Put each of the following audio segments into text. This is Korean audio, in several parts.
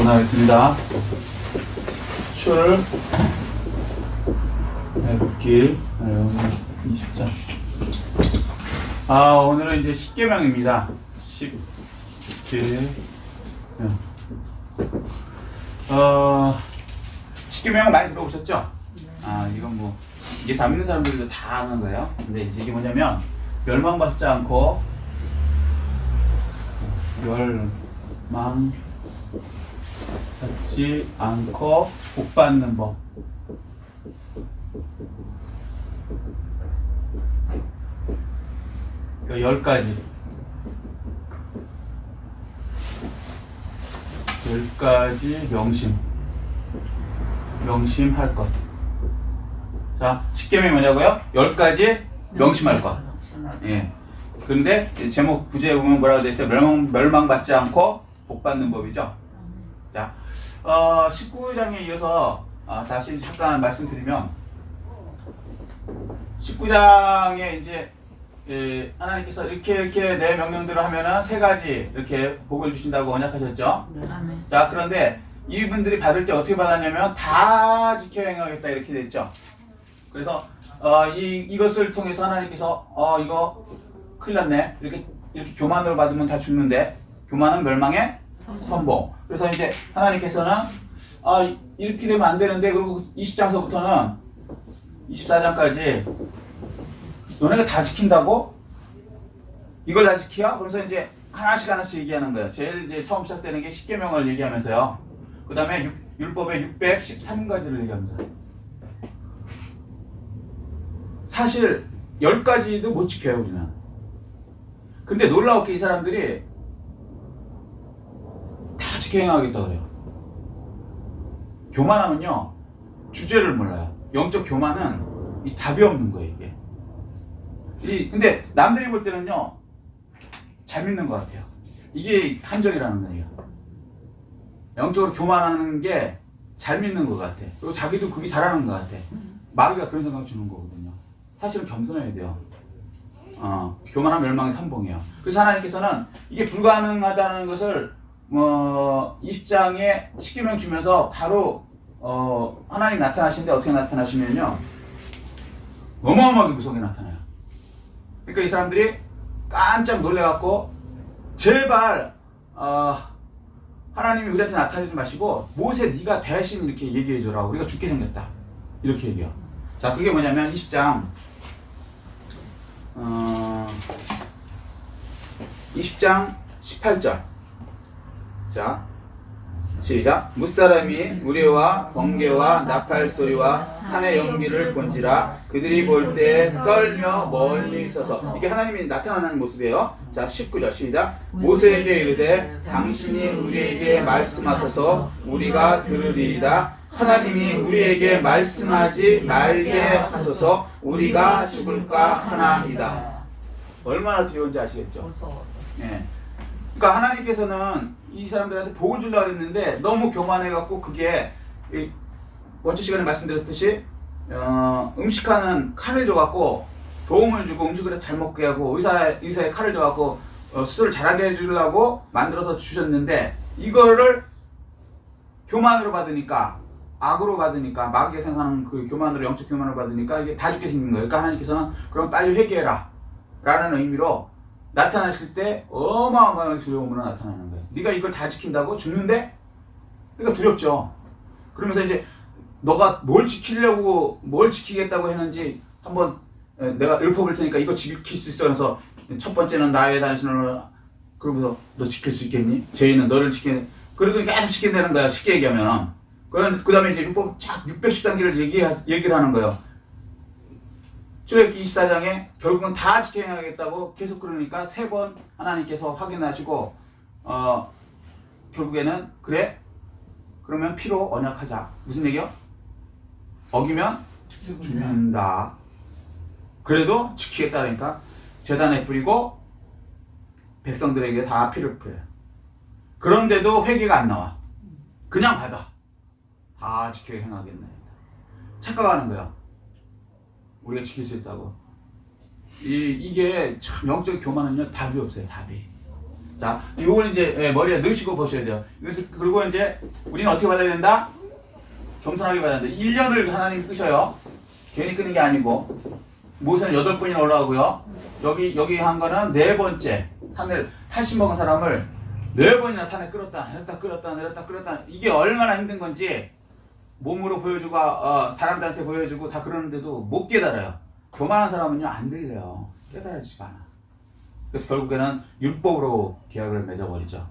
전화하겠습니다. 출 해붓기 20장. 오늘은 이제 10계명입니다. 10계명. 10계명은 많이 들어보셨죠? 이건 뭐 이게 다 믿는 사람들도 다 아는 거예요. 근데 이제 이게 뭐냐면 멸망받지 않고 멸망받지 않고 복 받는 법. 그러니까 10가지 명심할 것. 자, 10계명이 뭐냐고요? 10가지 명심할 것. 예. 그런데 제목 부제에 보면 뭐라고 되어 있어요? 멸망받지 않고 복 받는 법이죠. 자, 19장에 이어서 다시 잠깐 말씀드리면 19장에 이제 하나님께서 이렇게 내 명령대로 하면은 3가지 이렇게 복을 주신다고 언약하셨죠. 자, 그런데 이분들이 받을 때 어떻게 받았냐면 다 지켜 행하겠다 이렇게 됐죠. 그래서 이것을 통해서 하나님께서 이거 큰일 났네. 이렇게 교만으로 받으면 다 죽는데 교만은 멸망의 선봉. 그래서 이제 하나님께서는 이렇게 되면 안 되는데, 그리고 20장서부터는 24장까지 너네가 다 지킨다고? 이걸 다 지키야? 그래서 이제 하나씩 얘기하는 거예요. 제일 이제 처음 시작되는 게 10계명을 얘기하면서요. 그 다음에 율법의 613가지를 얘기합니다. 사실 10가지도 못 지켜요, 우리는. 근데 놀라웠게 이 사람들이 다 지켜 행하겠다 그래요. 교만하면요, 주제를 몰라요. 영적 교만은 이 답이 없는 거예요, 이게. 근데 남들이 볼 때는요, 잘 믿는 것 같아요. 이게 함정이라는 거예요. 영적으로 교만하는 게 잘 믿는 것 같아. 그리고 자기도 그게 잘하는 것 같아. 마귀가 그런 생각 주는 거거든요. 사실은 겸손해야 돼요. 교만한 멸망의 선봉이에요. 그래서 하나님께서는 이게 불가능하다는 것을 20장에 10계명 주면서 바로 하나님 나타나시는데, 어떻게 나타나시면요, 어마어마하게 무섭게 나타나요. 그러니까 이 사람들이 깜짝 놀래갖고 제발 하나님이 우리한테 나타내지 마시고 모세 네가 대신 이렇게 얘기해줘라. 우리가 죽게 생겼다. 이렇게 얘기해요. 자, 그게 뭐냐면 20장 20장 18절. 자, 시작. 무사람이 우레와 번개와 나팔 소리와 산의 연기를 본지라 그들이 볼 때 떨며 멀리 있어서. 이게 하나님이 나타나는 모습이에요. 자, 19절 시작. 모세에게 이르되 당신이 우리에게 말씀하소서 우리가 들으리이다. 하나님이 우리에게 말씀하지 말게 하소서 우리가 죽을까 하나이다. 얼마나 두려운지 아시겠죠? 네. 그러니까 하나님께서는 이 사람들한테 복을 주려고 했는데 너무 교만해갖고, 그게 원초 시간에 말씀드렸듯이 음식하는 칼을 줘갖고 도움을 주고 음식을 해서 잘 먹게 하고 의사의 칼을 줘갖고 수술을 잘하게 해주려고 만들어서 주셨는데, 이거를 교만으로 받으니까, 악으로 받으니까, 마귀가 생각하는 그 교만으로, 영적 교만으로 받으니까 이게 다 죽게 생긴 거예요. 그러니까 하나님께서는 그럼 빨리 회개해라 라는 의미로 나타나실 때 어마어마하게 두려움으로 나타나는 거예요. 네가 이걸 다 지킨다고? 죽는데? 그러니까 두렵죠. 그러면서 이제 너가 뭘 지키겠다고 했는지 한번 내가 읊어볼 테니까 이거 지킬 수 있어. 그래서 첫 번째는 나의 단신을, 그러면서 너 지킬 수 있겠니? 죄인은 너를 그래도 계속 지킨다는 거야, 쉽게 얘기하면. 그 다음에 이제 율법 613개를 얘기를 하는 거예요. 출애굽기 24장에 결국은 다 지켜 행하겠다고 계속 그러니까 3번 하나님께서 확인하시고 결국에는 그래? 그러면 피로 언약하자. 무슨 얘기요? 어기면 죽는다. 그래도 지키겠다 그러니까 제단에 뿌리고 백성들에게 다 피를 뿌려요. 그런데도 회개가 안 나와. 그냥 받아. 다 지켜 행하겠네. 착각하는 거야. 우리가 지킬 수 있다고. 이게 참 영적 교만은요, 답이 없어요, 답이. 자, 이걸 이제 머리에 넣으시고 보셔야 돼요. 그리고 이제 우리는 어떻게 받아야 된다? 겸손하게 받아야 된다. 1년을 하나님이 끄셔요. 괜히 끄는 게 아니고. 모세는 8번이나 올라가고요. 여기 한 거는 4번째. 산을 80 먹은 사람을 4번이나 산에 끌었다 내렸다. 이게 얼마나 힘든 건지 몸으로 보여주고 사람들한테 보여주고 다 그러는데도 못 깨달아요. 교만한 사람은요 안 들려요. 깨달아지지가 않아. 그래서 결국에는 율법으로 계약을 맺어버리죠.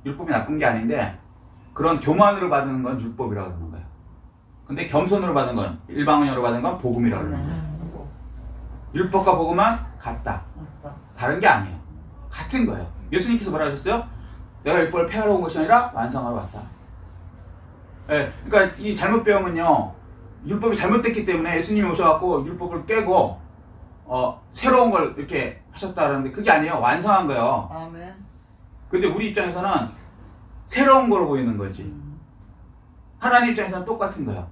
율법이 나쁜 게 아닌데 그런 교만으로 받는 건 율법이라고 그러는 거예요. 근데 겸손으로 받은 건, 일방적으로 받은 건 복음이라고 그러는 거예요. 율법과 복음은 같다. 다른 게 아니에요. 같은 거예요. 예수님께서 뭐라 하셨어요? 내가 율법을 폐하러 온 것이 아니라 완성하러 왔다. 예, 그러니까 이 잘못 배움은요, 율법이 잘못됐기 때문에 예수님이 오셔갖고 율법을 깨고 새로운 걸 이렇게 하셨다 그러는데 그게 아니에요. 완성한 거예요. 아멘. 근데 우리 입장에서는 새로운 걸 보이는 거지. 하나님 입장에서는 똑같은 거예요.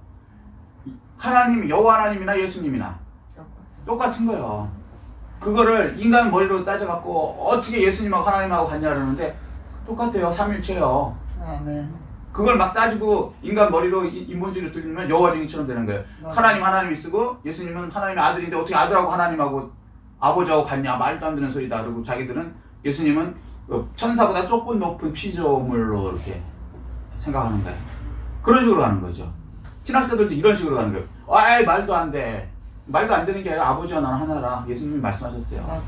하나님, 여호와 하나님이나 예수님이나 똑같은 거예요. 그거를 인간 머리로 따져갖고 어떻게 예수님하고 하나님하고 같냐 그러는데 똑같아요. 삼일체요. 아멘. 그걸 막 따지고 인간 머리로 인본주의를 들리면 여호와쟁이처럼 되는 거예요. 하나님이 쓰고 예수님은 하나님의 아들인데 어떻게 아들하고 하나님하고 아버지하고 같냐, 말도 안 되는 소리다. 그리고 자기들은 예수님은 천사보다 조금 높은 피조물로 이렇게 생각하는 거예요. 그런 식으로 가는 거죠. 신학자들도 이런 식으로 가는 거예요. 아이, 말도 안 돼. 말도 안 되는 게 아니라 아버지와 나는 하나라. 예수님이 말씀하셨어요. 맞아.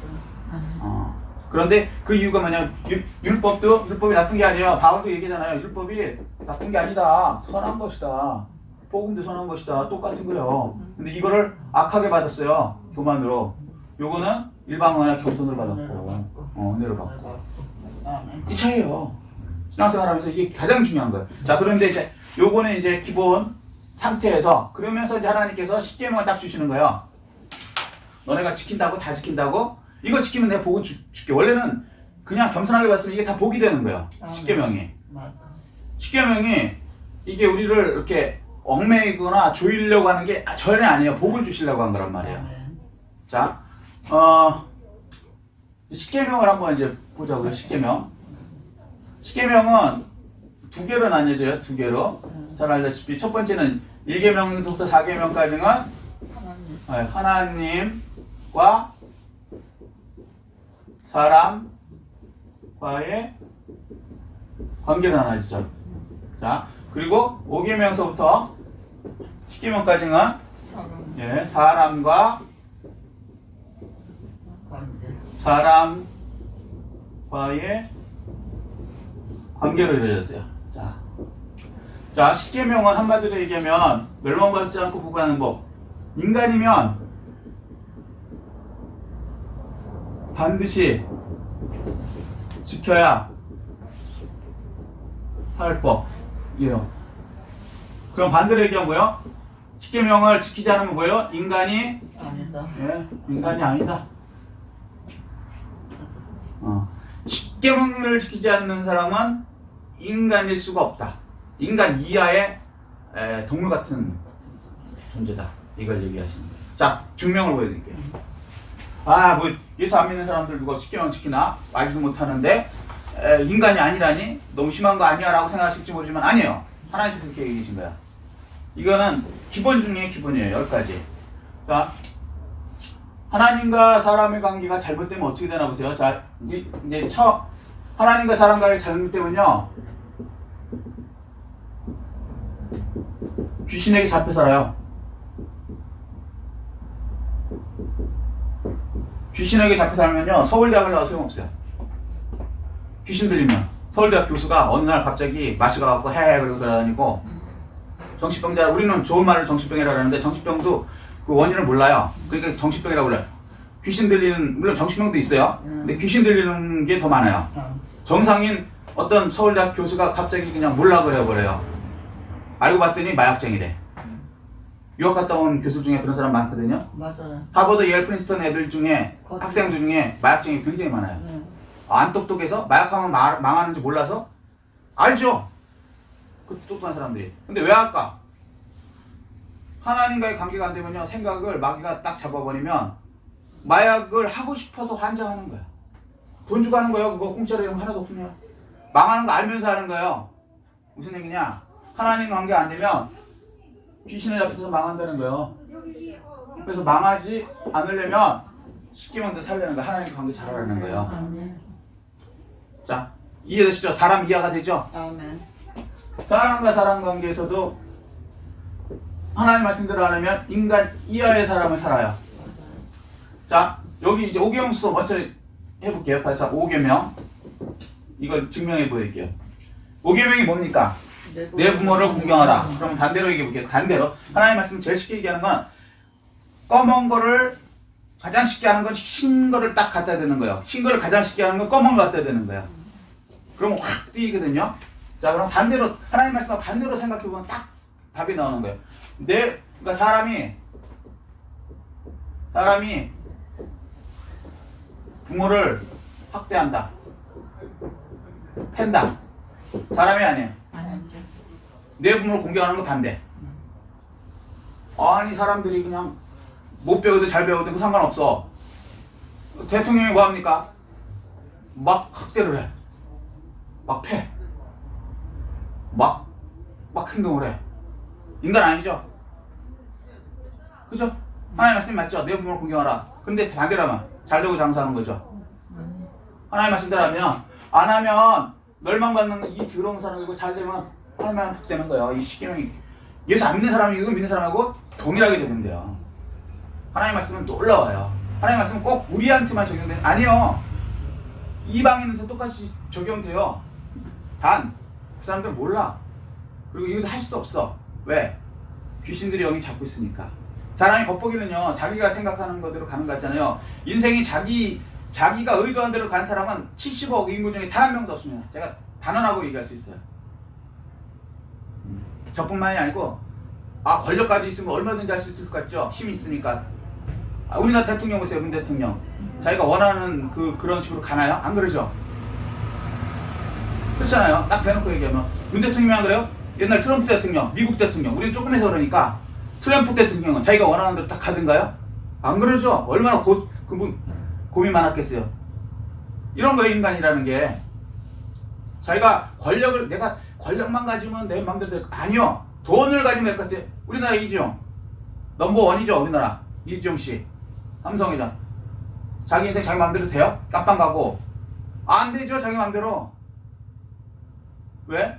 그런데 그 이유가 뭐냐면 율법이 나쁜 게 아니에요. 바울도 얘기잖아요. 율법이 나쁜 게 아니다. 선한 것이다. 복음도 선한 것이다. 똑같은 거예요. 근데 이거를 악하게 받았어요. 교만으로. 요거는 일방하나 겸손으로 받았고 은혜를 받고. 이 차이예요. 신앙생활하면서 이게 가장 중요한 거예요. 자, 그런데 이제 요거는 이제 기본 상태에서 그러면서 이제 하나님께서 십계명을 딱 주시는 거예요. 너네가 지킨다고 다 지킨다고? 이거 지키면 내가 복을 줄게. 원래는 그냥 겸손하게 봤으면 이게 다 복이 되는 거예요. 십계명이. 십계명이 이게 우리를 이렇게 얽매이거나 조이려고 하는 게 전혀 아니에요. 복을 주시려고 한 거란 말이에요. 자, 십계명을 한번 이제 보자고요. 십계명. 십계명은 2개로 나뉘어져요. 2개로. 잘 알다시피 첫 번째는 1계명부터 4계명까지는 하나님과 사람과의 관계로 나눠지죠. 자, 그리고 5계명서부터 10계명까지는 사람과 사람과의 관계로 이루어졌어요. 자, 10계명은 한마디로 얘기하면 멸망받지 않고 구원하는 법. 인간이면 반드시 지켜야 할 법이에요. 그럼 반대로 얘기하면 뭐예요? 10계명을 지키지 않으면 뭐예요? 인간이 아니다. 인간이 아니다. 10계명을 지키지 않는 사람은 인간일 수가 없다. 인간 이하의 동물 같은 존재다. 이걸 얘기하시는 거예요. 자, 증명을 보여드릴게요. 뭐 예수 안 믿는 사람들 누가 10계명 지키나? 말도 못하는데 인간이 아니라니? 너무 심한 거 아니야? 라고 생각하실지 모르지만 아니에요. 하나님께서 이렇게 얘기해 주신 거야. 이거는 기본 중에 기본이에요. 10가지. 자, 하나님과 사람의 관계가 잘못되면 어떻게 되나 보세요. 자, 이제 하나님과 사람과의 잘못되면요, 귀신에게 잡혀 살아요. 귀신에게 잡혀 살면요, 서울대학을 나와도 소용없어요. 귀신 들리면 서울대학 교수가 어느 날 갑자기 마시고 해 그러고 돌아다니고, 정신병자, 우리는 좋은 말을 정신병이라고 하는데 정신병도 그 원인을 몰라요. 그러니까 정신병이라고 불러요. 귀신 들리는, 물론 정신병도 있어요. 근데 귀신 들리는 게 더 많아요. 정상인 어떤 서울대학 교수가 갑자기 그냥 몰라 그래버려요. 알고 봤더니 마약쟁이래. 유학 갔다 온 교수 중에 그런 사람 많거든요. 맞아요. 하버드, 예일, 프린스턴 애들 중에, 학생들 중에 마약쟁이 굉장히 많아요. 안 똑똑해서 마약하면 망하는지 몰라서 알죠. 그 똑똑한 사람들이. 근데 왜 할까? 하나님과의 관계가 안 되면요, 생각을 마귀가 딱 잡아버리면 마약을 하고 싶어서 환장하는 거야. 돈 주고 하는 거예요. 그거 공짜로 이런 거 하나도 없으면. 망하는 거 알면서 하는 거예요. 무슨 얘기냐? 하나님 관계 안 되면 귀신을 잡혀서 망한다는 거예요. 그래서 망하지 않으려면 십계명도 살려는 거예요. 하나님 관계 잘하라는 거예요. 아멘. 자, 이해되시죠? 사람 이해가 되죠? 아멘. 사람과 사람 관계에서도 하나님 말씀대로 안 하면 인간 이하의 사람을 살아요. 자, 여기 이제 5계명서 먼저 해볼게요. 그래서 5계명 이걸 증명해 보일게요. 5계명이 뭡니까? 내 부모를 공경하라. 그러면 반대로 얘기해 볼게요. 반대로 하나님 말씀 제일 쉽게 얘기하는 건 검은 거를 가장 쉽게 하는 건 흰 거를 딱 갖다 대는 거예요. 흰 거를 가장 쉽게 하는 건 검은 거 갖다 대는 거예요. 그러면 확 뛰거든요. 자, 그럼 반대로 하나님 말씀과 반대로 생각해 보면 딱 답이 나오는 거예요. 그러니까 사람이 부모를 학대한다, 팬다. 사람이 아니에요. 아니죠. 내 부모를 공경하는 거 반대. 아니 사람들이 그냥 못 배우든 잘 배우든 그 상관없어. 대통령이 뭐 합니까? 막 학대를 해. 막 패. 막 행동을 해. 인간 아니죠? 그죠? 하나님 말씀 맞죠? 내 부모를 공경하라. 근데 반대라면 잘 되고 장사하는 거죠. 하나님 말씀대로 하면 안 하면 멸망받는 이 더러운 사람이고 잘 되면 하나님 되는 거예요. 이 십계명이 예수 안 믿는 사람이고 믿는 사람하고 동일하게 되는데요. 하나님 말씀은 놀라워요. 하나님 말씀은 꼭 우리한테만 적용되는 아니요. 이방인한테 똑같이 적용돼요. 단 그 사람들은 몰라. 그리고 이것도 할 수도 없어. 왜? 귀신들이 여기 잡고 있으니까. 사람이 겉보기는요 자기가 생각하는 거대로 가는 거 같잖아요. 인생이 자기가 의도한 대로 간 사람은 75억 인구 중에 단 한 명도 없습니다. 제가 단언하고 얘기할 수 있어요. 저뿐만이 아니고 권력까지 있으면 얼마든지 할 수 있을 것 같죠. 힘이 있으니까. 우리나라 대통령 보세요. 문 대통령 자기가 원하는 그런 식으로 가나요? 안 그러죠. 그렇잖아요. 딱 대놓고 얘기하면 문 대통령이 안 그래요? 옛날 트럼프 대통령, 미국 대통령 우리는 조금 해서 그러니까 트럼프 대통령은 자기가 원하는 대로 딱 가든가요? 안 그러죠. 얼마나 그분 고민 많았겠어요. 이런 거예요. 인간이라는 게 자기가 내가 권력만 가지면 내 마음대로 될 거 아니요. 돈을 가지면 될 것 같아. 우리나라 이지용 넘버원이죠. 우리나라 이지용 씨 삼성회장 자기 인생 자기 마음대로 돼요? 깜빵 가고 안 되죠. 자기 마음대로. 왜?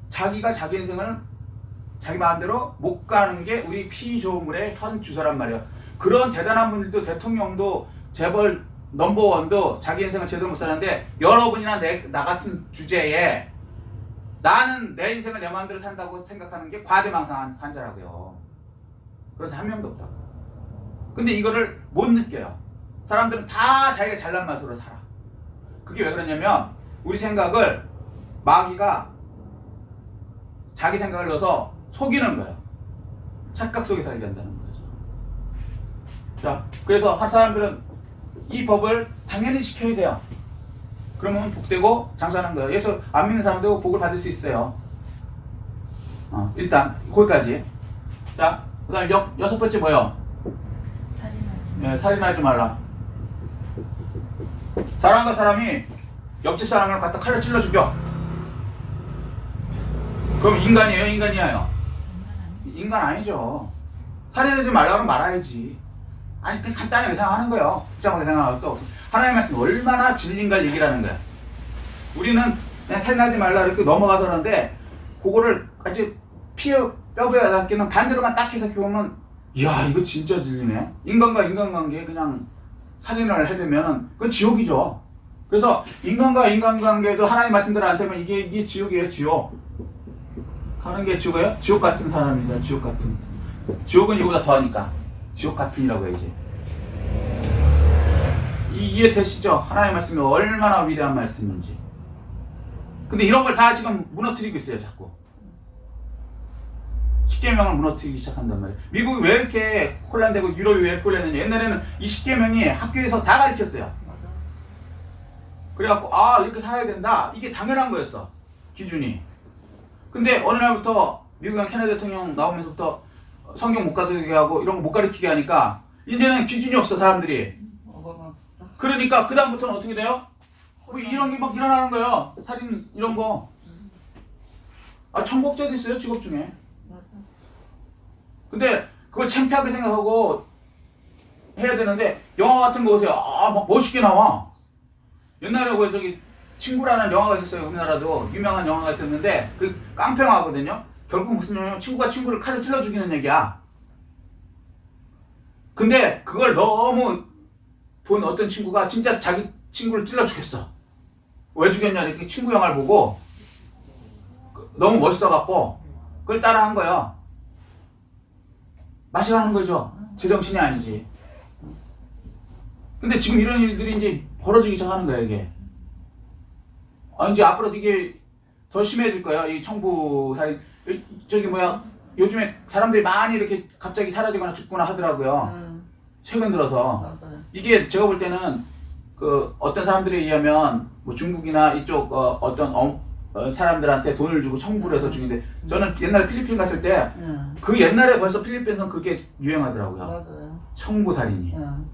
자기가 자기 인생을 자기 마음대로 못 가는 게 우리 피조물의 현 주소란 말이에요. 그런 대단한 분들도 대통령도 재벌 넘버원도 자기 인생을 제대로 못 사는데 여러분이나 나 같은 주제에 나는 내 인생을 내 마음대로 산다고 생각하는 게 과대망상한 환자라고요. 그래서 한 명도 없다고. 근데 이거를 못 느껴요. 사람들은 다 자기가 잘난 맛으로 살아. 그게 왜 그러냐면 우리 생각을 마귀가 자기 생각을 넣어서 속이는 거예요. 착각 속에 살게 한다는 거죠. 자, 그래서 한 사람들은 이 법을 당연히 지켜야 돼요. 그러면 복되고 장사하는 거예요. 예수 안 믿는 사람도 복을 받을 수 있어요. 일단 거기까지. 자, 그 다음에 여섯 번째 뭐예요? 살인하지 말라. 사람과 사람이 옆집 사람을 갖다 칼로 찔러 죽여. 그럼 인간이에요? 인간이에요? 인간 아니죠. 살인하지 말라 그러면 말아야지. 아니 그냥 간단하게 생각하는 거예요. 복잡하게 생각하고 또 하나님의 말씀 얼마나 진리인가 얘기를 하는 거야. 우리는 그냥 살인하지 말라 이렇게 넘어가서 그러는데 그거를 아주 뼈부야 닿기는 반대로만 딱 해서 보면 이야 이거 진짜 진리네. 인간과 인간관계에 그냥 살인을 해대면 그건 지옥이죠. 그래서 인간과 인간관계도 하나님 말씀대로 안 되면 이게 지옥이에요. 지옥. 하는 게 지옥이에요? 지옥 같은 사람이다. 지옥 같은. 지옥은 이거보다 더하니까 지옥 같은이라고 해야지. 이해되시죠? 하나님의 말씀이 얼마나 위대한 말씀인지. 근데 이런 걸 다 지금 무너뜨리고 있어요. 자꾸 십계명을 무너뜨리기 시작한단 말이에요. 미국이 왜 이렇게 혼란되고 유럽이 왜 이렇게 혼란되냐. 옛날에는 이 십계명이 학교에서 다 가르쳤어요. 그래갖고 이렇게 살아야 된다. 이게 당연한 거였어. 기준이. 근데 어느 날부터 미국의 케네디 대통령 나오면서부터 성경 못 가르치게 하고 이런 거 못 가르치게 하니까 이제는 기준이 없어. 사람들이 그러니까 그 다음부터는 어떻게 돼요? 뭐 이런 게 막 일어나는 거예요. 살인 이런 거. 아 청국제도 있어요 직업 중에. 맞아. 근데 그걸 창피하게 생각하고 해야 되는데 영화 같은 거 보세요. 아 막 멋있게 나와. 옛날에 그 저기 친구라는 영화가 있었어요. 우리나라도 유명한 영화가 있었는데 그 깡패 영화거든요. 결국 무슨 영화냐면 친구가 친구를 칼로 찔러 죽이는 얘기야. 근데 그걸 너무 본 어떤 친구가 진짜 자기 친구를 찔러 죽였어. 왜 죽였냐 이렇게 친구 영화를 보고 너무 멋있어갖고 그걸 따라 한 거예요. 마시라는 거죠. 제정신이 아니지. 근데 지금 이런 일들이 이제 벌어지기 시작하는 거야 이게. 이제 앞으로 이게 더 심해질 거야. 이 청부 살인 저기 뭐야 요즘에 사람들이 많이 이렇게 갑자기 사라지거나 죽거나 하더라고요. 최근 들어서 맞아요. 이게 제가 볼 때는 그 어떤 사람들에 의하면 뭐 중국이나 이쪽 어떤 사람들한테 돈을 주고 청부를 해서 죽인데 저는 옛날에 필리핀 갔을 때 그 옛날에 벌써 필리핀에서는 그게 유행하더라고요. 맞아요. 청부 살인이. 응.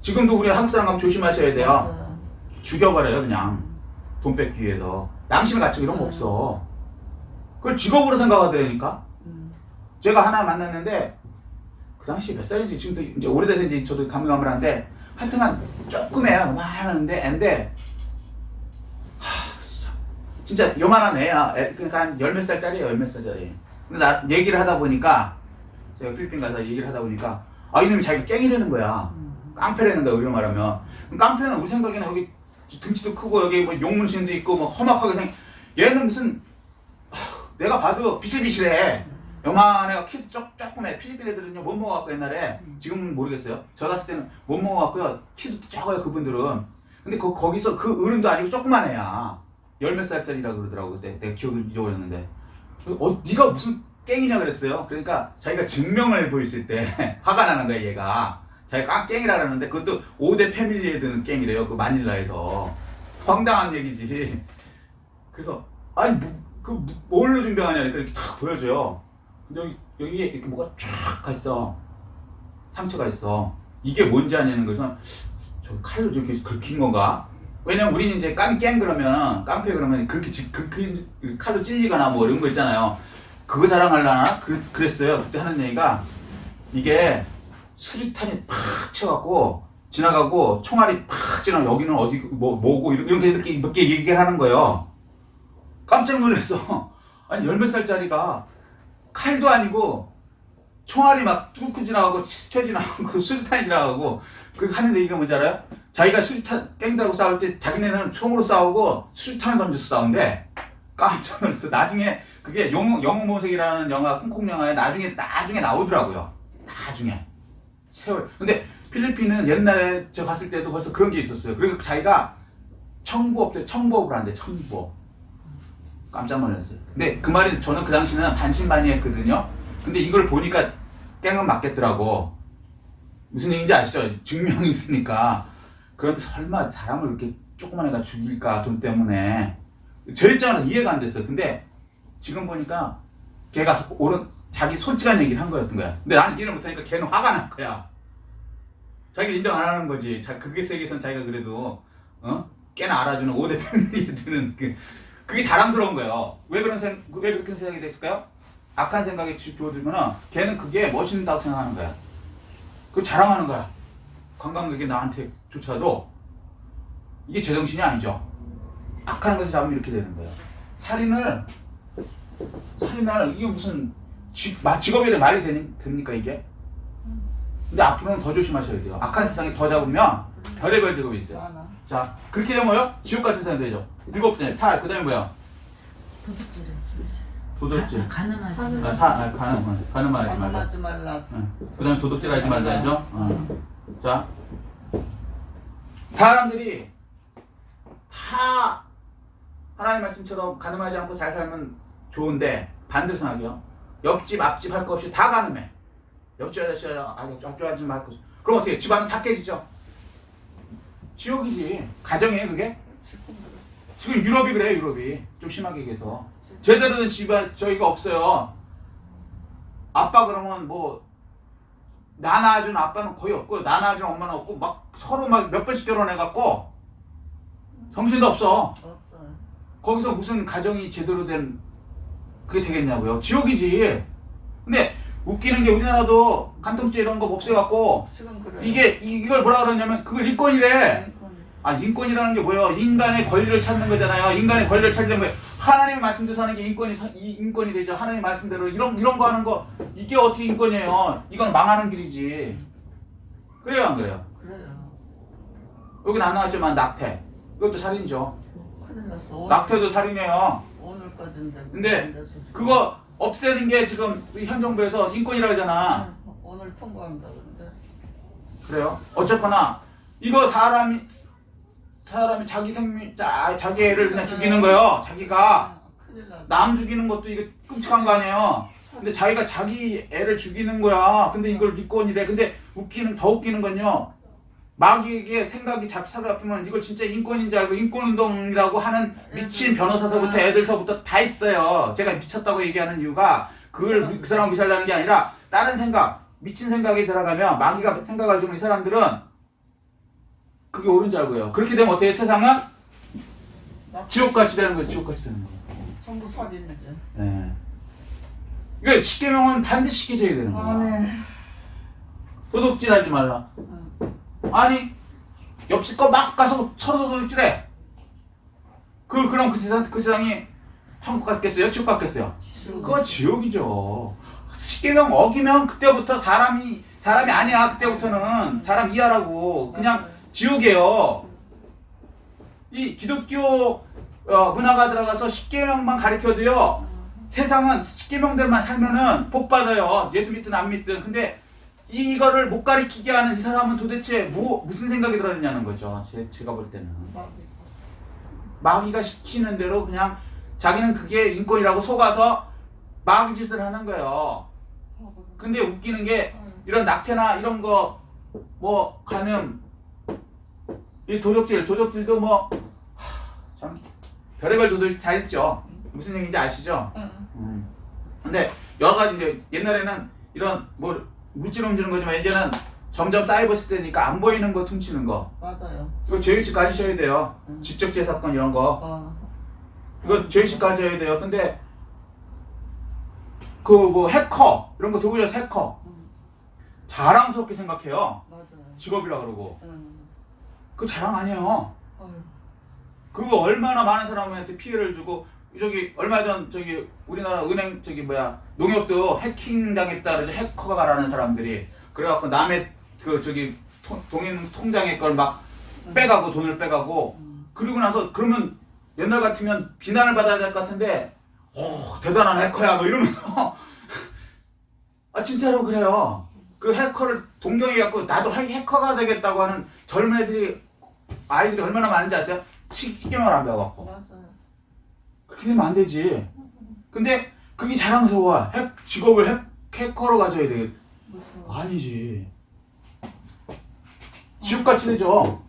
지금도 우리 한국 사람 가면 조심하셔야 돼요. 맞아요. 죽여버려요 그냥 돈 뺏기 위해서. 양심의 가책 이런 거 없어. 그걸 직업으로 생각하더라니까. 제가 하나 만났는데 그 당시 몇 살인지 지금도 이제 오래돼서인지 저도 가물가물한데 하여튼간 조금해요. 요만한데 앤데 진짜 요만한 애야. 그러니까 한 열 몇 살짜리예요. 열 몇 살짜리. 근데 나 얘기를 하다 보니까 제가 필리핀 가서 얘기를 하다 보니까 이놈이 자기가 깽이라는 거야. 깡패라는 거야 우리로 말하면. 그럼 깡패는 우리 생각에는 여기 등치도 크고 여기 뭐 용문신도 있고 뭐 험악하게 얘는 무슨 내가 봐도 비실비실해. 요만해가 키도 조그매. 필리핀 애들은요 못 먹어갖고 옛날에 지금은 모르겠어요. 저 갔을 때는 못 먹어갖고요 키도 작아요 그분들은. 근데 거기서 그 어른도 아니고 조그만 애야. 열 몇 살짜리라 그러더라고 그때. 내 기억을 잊어버렸는데 네가 무슨 깽이냐 그랬어요. 그러니까 자기가 증명을 보였을 때 화가 나는 거야 얘가. 자기가 깽이라 그러는데 그것도 5대 패밀리에 드는 깽이래요. 그 마닐라에서. 황당한 얘기지. 그래서 아니 뭘로 준비하냐 이렇게 탁 보여줘요. 근데 여기에 이렇게 뭐가 쫙 갔어. 상처가 있어. 이게 뭔지 아냐는 거에서 저 칼로 이렇게 긁힌 건가? 왜냐면 우리는 이제 깽 그러면 깡패 그러면 그렇게 그 칼로 찔리거나 뭐 이런 거 있잖아요. 그거 자랑하려나? 그랬어요. 그때 하는 얘기가 이게 수류탄이 팍 쳐갖고 지나가고 총알이 팍 지나가 여기는 어디 뭐고 이렇게 얘기를 하는 거예요. 깜짝 놀랐어. 아니 열 몇 살짜리가 칼도 아니고 총알이 막 뚫고 지나가고 스쳐 지나가고 수류탄이 지나가고 그 하는 얘기가 뭔지 알아요? 자기가 수류탄 깽들하고 싸울 때 자기네는 총으로 싸우고 수류탄을 던져서 싸운대. 깜짝 놀랐어. 나중에 그게 영웅모색이라는 영화 홍콩 영화에 나중에 나오더라고요. 나중에 세월. 근데 필리핀은 옛날에 제가 갔을 때도 벌써 그런 게 있었어요. 그리고 자기가 청부업을 한대. 청부업. 깜짝 놀랐어요. 근데 그 말이 저는 그 당시는 반신반의했거든요. 근데 이걸 보니까 깽은 맞겠더라고. 무슨 얘기인지 아시죠? 증명이 있으니까. 그런데 설마 사람을 이렇게 조그만 애가 죽일까 돈 때문에. 저 입장은 이해가 안 됐어요. 근데 지금 보니까 걔가 자기 솔직한 얘기를 한 거였던 거야. 근데 나는 이해를 못하니까 걔는 화가 난 거야. 자기를 인정 안 하는 거지. 그게 세계에선 자기가 그래도 꽤나 알아주는 5대 패밀리에 드는 그게 자랑스러운 거예요. 왜 그렇게 생각이 됐을까요? 악한 생각에 주어들면 걔는 그게 멋있다고 생각하는 거야. 그걸 자랑하는 거야. 관광객이 나한테조차도 이게 제정신이 아니죠. 악한 것을 잡으면 이렇게 되는 거예요. 살인을 이게 무슨 직업이래 말이 됩니까 이게? 근데 앞으로는 더 조심하셔야 돼요. 악한 세상에 더 잡으면 별의별 직업이 있어요. 자, 그렇게 되면 뭐요? 지옥 같은 세상이 되죠. 7번째, 살. 그 다음에 뭐야? 도둑질. 가늠하지. 가늠하지 말라. 그 다음에 도둑질 하지 말자죠. 자, 사람들이 다 하나님 말씀처럼 가늠하지 않고 잘 살면 좋은데 반대로 생각해요. 옆집 앞집 할 거 없이 다 가늠해. 옆집 아저씨 앞집 말 거. 그럼 어떻게 집안은 다 깨지죠? 지옥이지. 가정이에요 그게? 지금 유럽이 그래요. 유럽이 좀 심하게 얘기해서 제대로 된 집안 저희가 없어요. 아빠 그러면 뭐 나 낳아준 아빠는 거의 없고 나 낳아준 엄마는 없고 막 서로 막 몇 번씩 결혼해갖고 정신도 없어. 없어요. 거기서 무슨 가정이 제대로 된 그게 되겠냐고요. 지옥이지. 근데 웃기는 게 우리나라도 간통죄 이런 거 없애갖고 지금 그래요. 이걸 뭐라 그러냐면 그걸 인권이래. 인권. 아, 인권이라는 게 뭐예요? 인간의 권리를 찾는 거잖아요. 인간의 권리를 찾는 거예요. 하나님의 말씀대로 사는 게 인권이 되죠. 하나님의 말씀대로 이런 거 하는 거 이게 어떻게 인권이에요? 이건 망하는 길이지. 그래요, 안 그래요? 그래요. 여긴 안 나왔지만 낙태. 이것도 살인이죠. 큰일 났어. 낙태도 살인이에요. 오늘까지인데. 근데 그거 없애는 게 지금 우리 현 정부에서 인권이라고 하잖아. 오늘 통과한다 근데. 그래요? 어쨌거나 이거 사람이 자기 자기 애를 그냥 죽이는 거예요. 자기가 큰일 났다. 남 죽이는 것도 이게 끔찍한 거 아니에요. 근데 자기가 자기 애를 죽이는 거야. 근데 이걸 인권이래. 근데 더 웃기는 건요. 마귀에게 생각이 잡히면 이걸 진짜 인권인 줄 알고 인권운동이라고 하는 미친 변호사서부터 애들서부터 다 있어요. 제가 미쳤다고 얘기하는 이유가 그 사람을 무시하려는 게 아니라 다른 생각, 미친 생각이 들어가면 마귀가 생각을 주면 이 사람들은 그게 옳은 줄 알고요. 그렇게 되면 어떻게 세상은 지옥같이 되는 거예요. 지옥같이 되는 거예요. 전부 살인이지. 네. 이게 십계명은 반드시 지켜져야 되는 거예요. 네. 도둑질하지 말라. 아니 옆집 거 막 가서 서로 도둑질해. 그럼 그 세상이 천국 같겠어요? 지옥 같겠어요? 그거 지옥이죠. 십계명 어기면 그때부터 사람이 아니야. 그때부터는 사람 이하라고 그냥 지옥이에요. 이 기독교 문화가 들어가서 십계명만 가르쳐도요. 세상은 십계명대로만 살면은 복 받아요. 예수 믿든 안 믿든. 근데 이거를 못 가르치게 하는 이 사람은 도대체 무슨 생각이 들었냐는 거죠. 제가 볼 때는. 마귀가 시키는 대로 그냥 자기는 그게 인권이라고 속아서 마귀 짓을 하는 거예요. 근데 웃기는 게 이런 낙태나 이런 거 뭐 가면 이 도적질도 뭐 참 별의별 도둑 잘 있죠. 무슨 얘기인지 아시죠? 근데 여러 가지 이제 옛날에는 이런 뭐 물질 훔치는 거지만 이제는 점점 사이버 시대니까 안 보이는 거 훔치는 거. 맞아요. 이거 죄의식 가지셔야 돼요. 직접제 사건 이런 거. 이거 죄의식 가져야 돼요. 근데 그 뭐 해커 이런 거 도구려 해커 자랑스럽게 생각해요. 맞아요. 직업이라 그러고. 그거 자랑 아니에요. 그거 얼마나 많은 사람한테 피해를 주고 얼마 전 우리나라 은행 농협도 해킹 당했다 그러죠. 해커가라는 사람들이 그래갖고 남의 동인 통장에 걸 막 빼가고 돈을 빼가고 그러고 나서 그러면 옛날 같으면 비난을 받아야 될 것 같은데 대단한 해커야 뭐 이러면서 아 진짜로 그래요. 그 해커를 동경해갖고 나도 해커가 되겠다고 하는 젊은 아이들이 얼마나 많은지 아세요? 십계명을 안 배워갖고. 맞아요. 그렇게 되면 안 되지. 근데 그게 자랑스러워. 직업을 해커로 가져야 돼. 아니지. 지옥같이 되죠.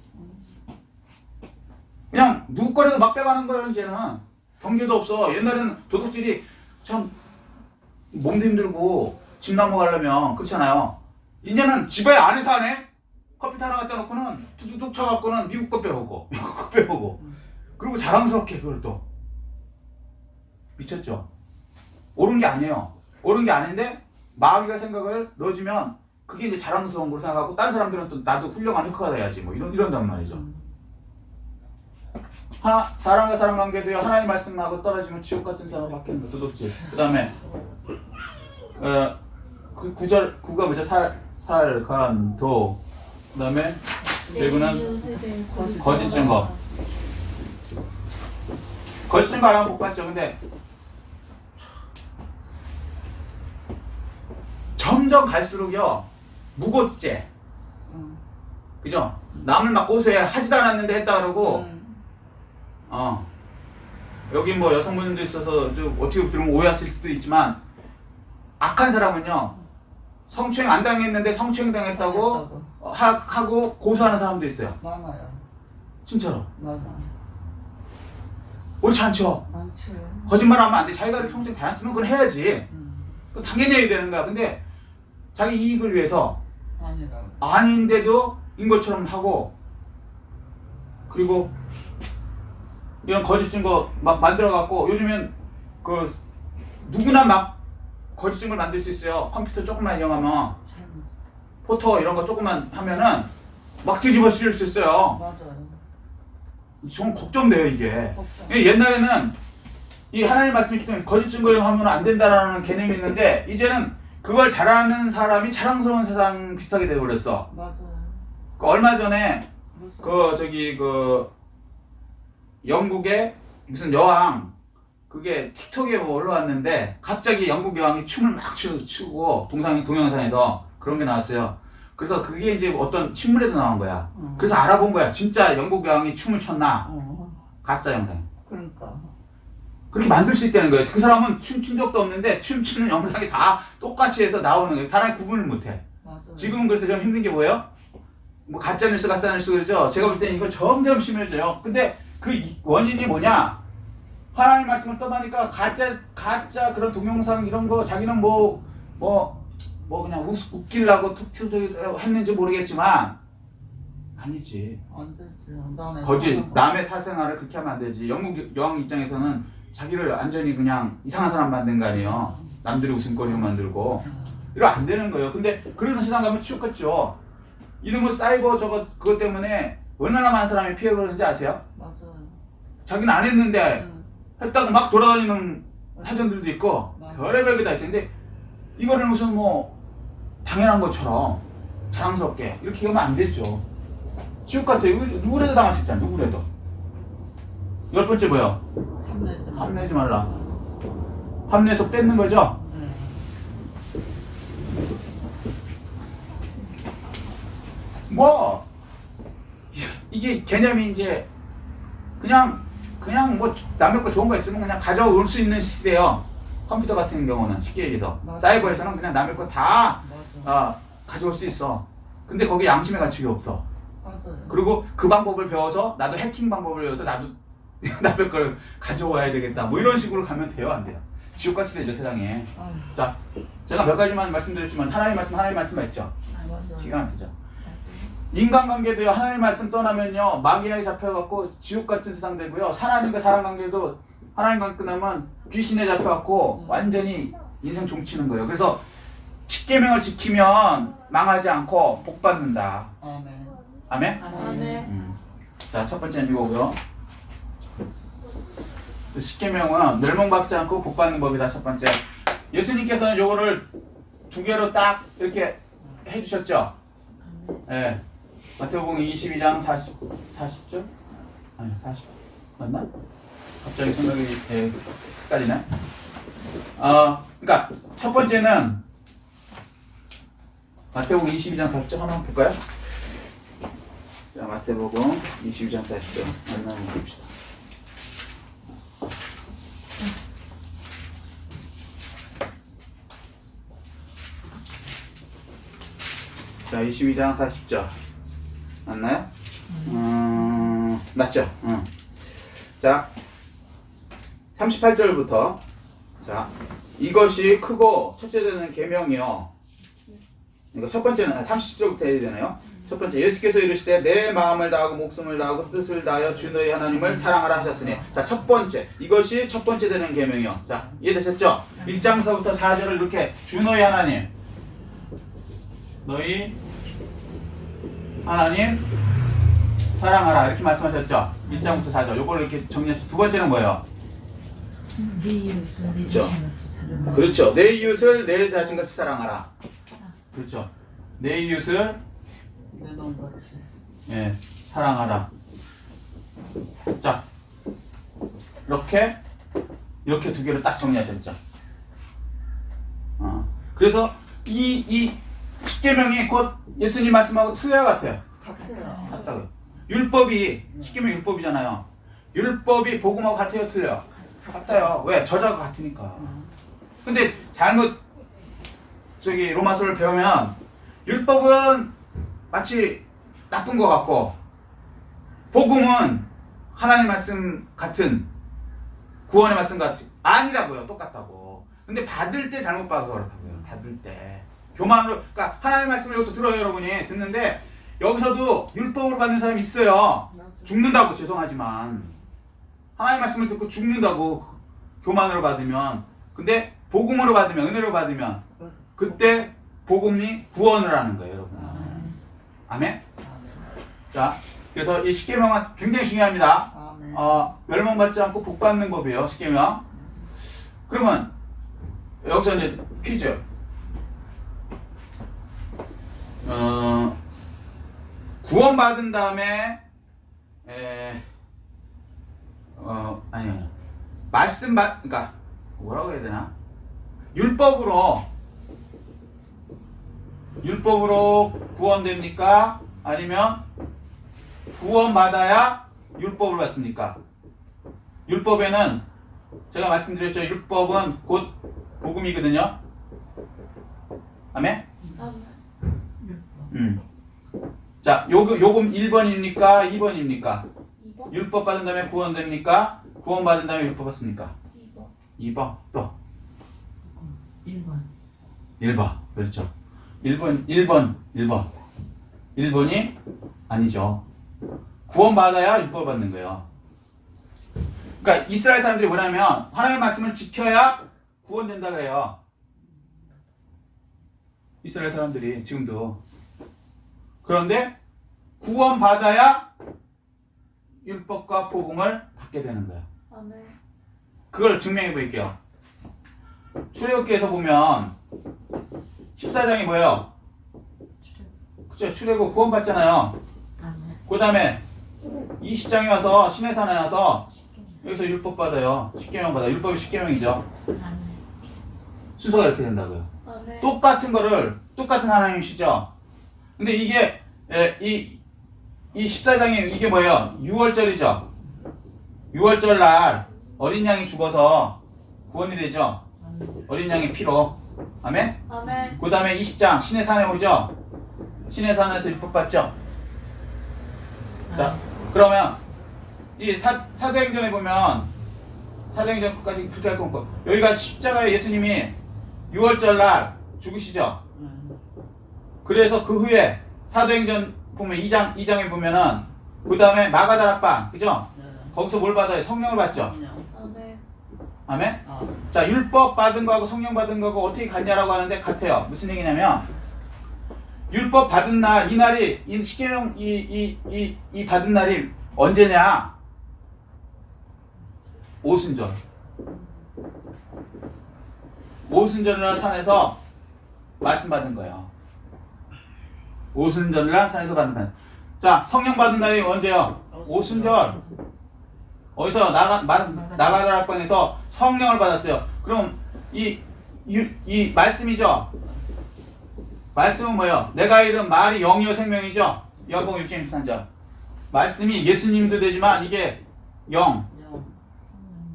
그냥 누구 거라도 막 빼가는 거예요. 이제는 경계도 없어. 옛날에는 도둑질이 참 몸도 힘들고 집 넘어가려면 그렇잖아요. 이제는 집에 안에서 하네. 컴퓨터 하나 갖다 놓고는 툭툭 쳐갖고는 미국 거 빼오고 그리고 자랑스럽게 그걸 또 미쳤죠. 옳은 게 아니에요. 옳은 게 아닌데 마귀가 생각을 넣어주면 그게 이제 자랑스러운 걸로 생각하고 다른 사람들은 또 나도 훌륭한 해커가 돼야지 뭐 이런단 말이죠. 사람과 사람 관계도요. 하나님 말씀하고 떨어지면 지옥 같은 사람으로 바뀌는 거 도둑질. 그 다음에 그 구가 뭐죠? 살간도. 그 다음에 여기는 거짓 증거. 거짓 증거 하면 못 봤죠. 근데 점점 갈수록요 무고죄. 그죠? 남을 막 고소해 하지도 않았는데 했다 그러고 여기 뭐 여성분들도 있어서 어떻게 들으면 오해하실 수도 있지만 악한 사람은요 성추행 안 당했는데 성추행 당했다고 하고 고소하는 사람도 있어요. 많아요. 진짜로. 많아. 옳지 않죠? 많지. 거짓말하면 안 돼. 자기가 평생 다녔으면 그건 해야지. 그건 당연히 해야 되는 거야. 근데 자기 이익을 위해서 아니라고. 아닌데도 인 것처럼 하고, 그리고 이런 거짓 증거 막 만들어 갖고, 요즘엔 그 누구나 막 거짓 증거를 만들 수 있어요. 컴퓨터 조금만 이용하면, 잘못. 포토 이런 거 조금만 하면은 막 뒤집어 씌울 수 있어요. 맞아요. 좀 걱정돼요, 이게. 걱정. 옛날에는 이 하나님 말씀이 있기 때문에 거짓 증거를 하면 안 된다라는 개념이 있는데, 이제는 그걸 잘하는 사람이 자랑스러운 세상 비슷하게 돼버렸어. 맞아요. 그 얼마 전에 무슨 그 영국의 무슨 여왕, 그게 틱톡에 뭐 올라왔는데 갑자기 영국 여왕이 춤을 막 추고 동영상에서 그런 게 나왔어요. 그래서 그게 이제 어떤 신문에도 나온 거야. 그래서 알아본 거야. 진짜 영국 여왕이 춤을 췄나? 가짜 영상. 그러니까. 그렇게 만들 수 있다는 거예요. 그 사람은 춤춘 적도 없는데 춤추는 영상이 다 똑같이 해서 나오는 거예요. 사람이 구분을 못해. 맞아요. 지금은 그래서 좀 힘든 게 뭐예요? 뭐 가짜뉴스 그러죠. 제가 볼 때는 이거 점점 심해져요. 근데 그 원인이 뭐냐? 하나님 말씀을 떠나니까 가짜 그런 동영상 이런 거 자기는 뭐 그냥 웃기려고 툭툭 했는지 모르겠지만 아니지. 안 되지. 거짓 남의 사생활을 그렇게 하면 안 되지. 영국 여왕 입장에서는 자기를 완전히 그냥 이상한 사람 만든 거 아니에요. 남들이 웃음거리로 만들고 이러면 안 되는 거예요. 근데 그런 세상 가면 치우겠죠. 이놈의 사이버 그것 때문에 얼마나 많은 사람이 피해 그러는지 아세요? 맞아요. 자기는 안 했는데 했다고 막 돌아다니는 사전들도 있고 맞아. 별의별 게 다 있어요. 근데 이거를 무슨 뭐 당연한 것처럼 자랑스럽게 이렇게 하면 안 되죠. 지옥 같아요. 누구라도 당할 수 있잖아. 누구라도. 10번째 뭐야? 탐내지 마. 탐내지 말라. 탐내서 뺏는 거죠? 네. 뭐 이게 개념이 이제 그냥 뭐 남의 거 좋은 거 있으면 그냥 가져올 수 있는 시대예요. 컴퓨터 같은 경우는 쉽게 얘기해서 맞아. 사이버에서는 그냥 남의 거 다 맞아. 가져올 수 있어. 근데 거기에 양심의 가치가 없어. 맞아요. 그리고 그 방법을 배워서 나도 해킹 방법을 배워서 나도 남의 걸 가져와야 되겠다. 뭐 이런 식으로 가면 돼요, 안 돼요? 지옥같이 되죠, 세상에. 아유, 자, 제가 몇 가지만 말씀드렸지만 하나님 말씀 했죠. 맞아요. 기가 막히죠. 인간관계도요, 하나님 말씀 떠나면요 마귀에게 잡혀갖고 지옥 같은 세상 되고요, 하나님과 사람 관계도 하나님 관계 끝나면 귀신에 잡혀갖고 완전히 인생 종치는 거예요. 그래서 10계명을 지키면 망하지 않고 복 받는다. 아멘. 아멘? 아멘. 자, 첫 번째는 이거고요. 10계명은 멸망받지 않고 복 받는 법이다. 첫 번째. 예수님께서는 요거를 두 개로 딱 이렇게 해주셨죠. 예. 마태복음 22장 40절? 아니 40 맞나? 갑자기 생각이 헷갈리네. 그러니까 첫 번째는 마태복음 22장 40절 한번 볼까요? 자, 마태복음 22장 40절 한번 봅시다. 자, 22장 40절 맞나요? 맞죠? 자, 38절부터 자, 이것이 크고 첫째 되는 계명이요. 그러니까 첫 번째는 30절부터 해야 되나요? 첫 번째, 예수께서 이르시되 내 마음을 다하고 목숨을 다하고 뜻을 다하여 주 너희 하나님을 사랑하라 하셨으니. 자, 첫 번째, 이것이 첫 번째 되는 계명이요. 자, 이해되셨죠? 1장서부터 4절을 이렇게 주 너희 하나님, 너희 하나님 사랑하라 이렇게 말씀하셨죠? 1장부터 4절. 요걸 이렇게 정리하시죠. 두 번째는 뭐예요? 그렇죠. 그렇죠. 내 이웃을 내 자신같이 사랑하라. 그렇죠. 내 이웃을 내 놈같이. 예, 사랑하라. 자, 이렇게 두 개를 딱 정리하셨죠. 그래서 이 10계명이 곧 예수님 말씀하고 틀려 같아요. 같아요. 같다고요. 율법이 10계명 율법이잖아요. 율법이 복음하고 같아요, 틀려요? 같아요. 왜? 저자가 같으니까. 근데 잘못 로마서를 배우면 율법은 마치 나쁜 것 같고 복음은 하나님 말씀 같은 구원의 말씀 같은 아니라고요. 똑같다고. 근데 받을 때 잘못 받아서 그렇다고요. 받을 때 교만으로, 그러니까 하나님의 말씀을 여기서 들어요, 여러분이. 듣는데 여기서도 율법으로 받는 사람이 있어요. 죽는다고, 죄송하지만. 하나님의 말씀을 듣고 죽는다고, 교만으로 받으면. 근데 복음으로 받으면, 은혜로 받으면 그때 복음이 구원을 하는 거예요, 여러분. 아멘? 자, 그래서 이 십계명은 굉장히 중요합니다. 아멘. 멸망받지 않고 복 받는 법이에요, 십계명. 그러면 여기서 이제 퀴즈. 구원받은 다음에 아니요. 그러니까 뭐라고 해야 되나? 율법으로 구원됩니까? 아니면 구원받아야 율법을 받습니까? 율법에는 제가 말씀드렸죠. 율법은 곧 복음이거든요. 아멘? 자, 요금 1번입니까? 2번입니까? 2번? 율법 받은 다음에 구원됩니까? 구원 받은 다음에 율법 받습니까? 2번. 2번. 또 1번. 1번. 그렇죠. 1번이 아니죠. 구원 받아야 율법 받는 거예요. 그러니까 이스라엘 사람들이 뭐냐면 하나님의 말씀을 지켜야 구원된다 그래요. 이스라엘 사람들이 지금도. 그런데 구원 받아야 율법과 복음을 받게 되는 거예요. 아멘. 그걸 증명해 보일게요. 출애굽기에서 보면 14장이 뭐예요? 그쵸? 출애굽 구원 받잖아요. 그 다음에 20장에 와서 시내산에 와서 여기서 율법 받아요. 십계명 받아요. 율법이 십계명이죠. 순서가 이렇게 된다고요. 아멘. 똑같은 거를 똑같은 하나님이시죠. 근데 이게 이 14장이 이게 뭐예요? 6월절이죠. 6월절 날 어린 양이 죽어서 구원이 되죠. 어린 양의 피로. 아멘? 아멘. 그 다음에 20장 시내산에 오죠. 시내산에서 율법 받죠. 자, 그러면 이 사도행전에 보면 사도행전 끝까지 그렇게 할 거고 여기가 십자가에 예수님이 6월절 날 죽으시죠. 그래서 그 후에 사도행전 보면 2장에 보면은 그 다음에 마가다락방 그죠? 거기서 뭘 받아요? 성령을 받죠. 아멘. 아멘? 자, 율법 받은 거하고 성령 받은 거하고 어떻게 같냐라고 하는데 같아요. 무슨 얘기냐면 율법 받은 날, 이 날이 이 십계명 이 받은 날이 언제냐? 오순절. 오순절날 산에서 말씀 받은 거예요. 오순절날 산에서 받은 날. 자, 성령 받은 날이 언제요? 오순절. 어디서 나가다락방에서 성령을 받았어요. 그럼 이 말씀이죠. 말씀은 뭐예요? 내가 이른 말이 영이요 생명이죠. 요한복음 6장 23절. 말씀이 예수님도 되지만 이게 영,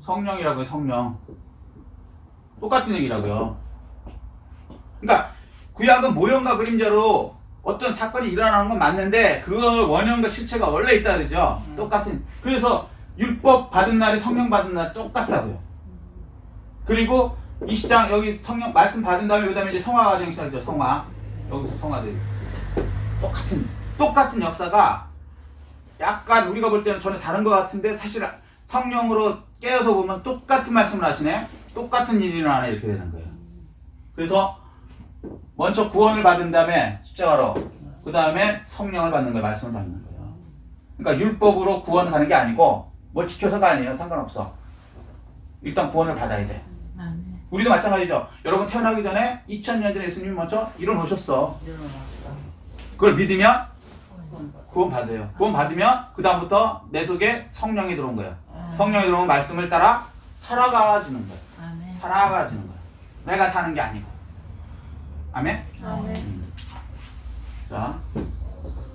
성령이라고요. 성령. 똑같은 얘기라고요. 그러니까 구약은 모형과 그림자로 어떤 사건이 일어나는 건 맞는데 그 원형과 실체가 원래 있다 그러죠. 똑같은. 그래서 율법 받은 날이 성령 받은 날 똑같다고요. 그리고 20장 여기 성령 말씀 받은 다음에 그 다음에 이제 성화 과정이 시작이죠. 성화. 여기서 성화들 똑같은 역사가 약간 우리가 볼 때는 전혀 다른 것 같은데 사실 성령으로 깨어서 보면 똑같은 말씀을 하시네. 똑같은 일이 일어나네. 이렇게 되는 거예요. 그래서 먼저 구원을 받은 다음에 십자가로 그 다음에 성령을 받는 거예요. 말씀을 받는 거예요. 그러니까 율법으로 구원 가는 게 아니고 뭘 지켜서가 아니에요. 상관없어. 일단 구원을 받아야 돼. 우리도 마찬가지죠. 여러분 태어나기 전에 2000년 전에 예수님이 먼저 일어나셨어. 그걸 믿으면 구원 받아요. 구원 받으면 그 다음부터 내 속에 성령이 들어온 거예요. 성령이 들어오면 말씀을 따라 살아가지는 거예요. 살아가지는 거예요. 내가 사는 게 아니고. 아멘? 아멘. 자,